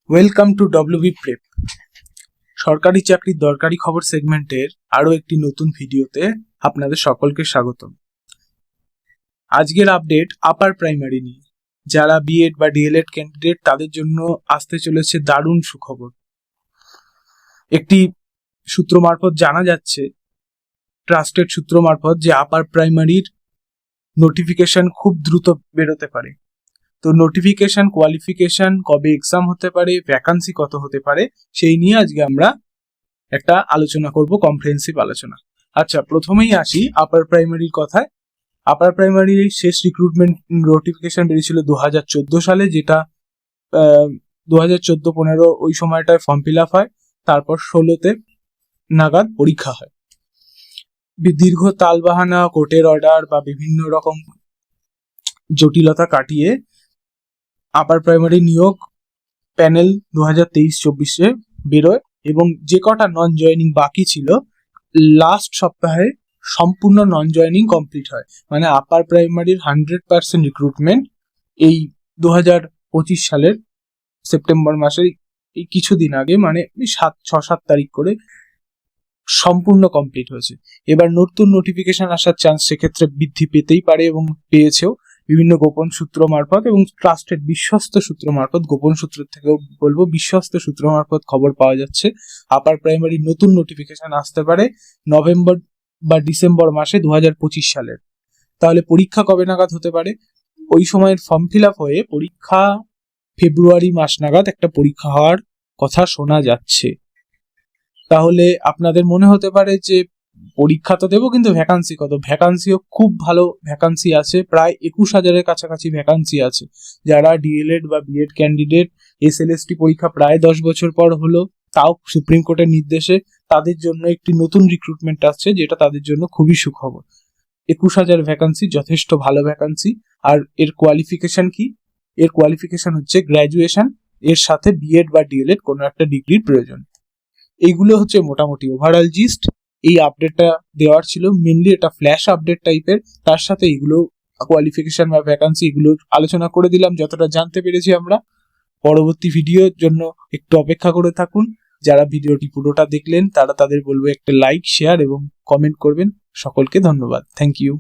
Welcome to WB prep. সরকারি চাকরির দরকারি খবর সেগমেন্টের আরও একটি নতুন ভিডিওতে আপনাদের সকলকে স্বাগতম। আজকের আপডেট আপার প্রাইমারি নিয়ে। যারা বিএড বা ডিএলএড ক্যান্ডিডেট তাদের জন্য আসতে চলেছে দারুণ সুখবর। একটি সূত্র মারফত জানা যাচ্ছে, ট্রাস্টেড সূত্র মারফত, যে আপার প্রাইমারির নোটিফিকেশন খুব দ্রুত বেরোতে পারে। তো নোটিফিকেশন, কোয়ালিফিকেশন, কবে এক্সাম হতে পারে, ভ্যাকান্সি কত হতে পারে, সেই নিয়ে আজকে আমরা একটা আলোচনা করব, কম্প্রিহেনসিভ আলোচনা। আচ্ছা, প্রথমেই আসি আপার প্রাইমারির কথায়। আপার প্রাইমারির শেষ রিক্রুটমেন্ট নোটিফিকেশন বেরিয়েছিল 2014 সালে, যেটা 2014-15 ওই সময়টায় ফর্ম ফিল আপ হয়, তারপর 16তে নাগাদ পরীক্ষা হয়। দীর্ঘ তালবাহানা, কোর্টের অর্ডার বা বিভিন্ন রকম জটিলতা কাটিয়ে আপার প্রাইমারি নিয়োগ প্যানেল 2023-24-এ বেরোয়, এবং যে কটা নন জয়নিং বাকি ছিল লাস্ট সপ্তাহে সম্পূর্ণ নন জয়নিং কমপ্লিট হয়। মানে আপার প্রাইমারির 100% রিক্রুটমেন্ট এই 2025 সালের সেপ্টেম্বর মাসের এই কিছুদিন আগে, মানে 6-7 তারিখ করে সম্পূর্ণ কমপ্লিট হয়েছে। এবার নতুন নোটিফিকেশন আসার চান্স সেক্ষেত্রে বৃদ্ধি পেতেই পারে, এবং পেয়েছেও বিভিন্ন গোপন সূত্র মারফত এবং ট্রাস্টেড বিশ্বস্ত সূত্র মারফত। গোপন সূত্র থেকেও বলবো, বিশ্বস্ত সূত্র মারফত খবর পাওয়া যাচ্ছে আপার প্রাইমারি নতুন নোটিফিকেশন আসতে পারে নভেম্বর বা ডিসেম্বর মাসে 2025 সালের। তাহলে পরীক্ষা কবে নাগাদ হতে পারে? ওই সময়ের ফর্ম ফিল আপ হয়ে পরীক্ষা ফেব্রুয়ারি মাস নাগাদ একটা পরীক্ষা হওয়ার কথা শোনা যাচ্ছে। তাহলে আপনাদের মনে হতে পারে যে পরীক্ষা তো দেবো, কিন্তু ভ্যাকান্সি কত? ভ্যাকান্সিও খুব ভালো ভ্যাকান্সি আছে, প্রায় 21,000-এর কাছাকাছি ভ্যাকান্সি আছে। যারা ডিএলএড বা বিএড ক্যান্ডিডেট, এসএলএসটি পরীক্ষা প্রায় 10 বছর পর হলো, তাও সুপ্রিম কোর্টের নির্দেশে, তাদের জন্য একটি নতুন রিক্রুটমেন্ট আসছে, যেটা তাদের জন্য খুবই সুখবর। 21,000 ভ্যাকান্সি যথেষ্ট ভালো ভ্যাকান্সি। আর এর কোয়ালিফিকেশন কি? এর কোয়ালিফিকেশন হচ্ছে গ্র্যাজুয়েশন, এর সাথে বিএড বা ডিএলএড কোনো একটা ডিগ্রির প্রয়োজন। এইগুলো হচ্ছে মোটামুটি ওভারঅল জিস্ট। এই আপডেটটা দেওয়ার ছিল, মেনলি এটা ফ্ল্যাশ আপডেট টাইপের। তার সাথে এগুলো কোয়ালিফিকেশন বা ভ্যাকান্সি এগুলো আলোচনা করে দিলাম যতটা জানতে পেরেছি আমরা। পরবর্তী ভিডিওর জন্য একটু অপেক্ষা করে থাকুন। যারা ভিডিওটি পুরোটা দেখলেন তারা, তাদের বলবো একটা লাইক, শেয়ার এবং কমেন্ট করবেন। সকলকে ধন্যবাদ। Thank you.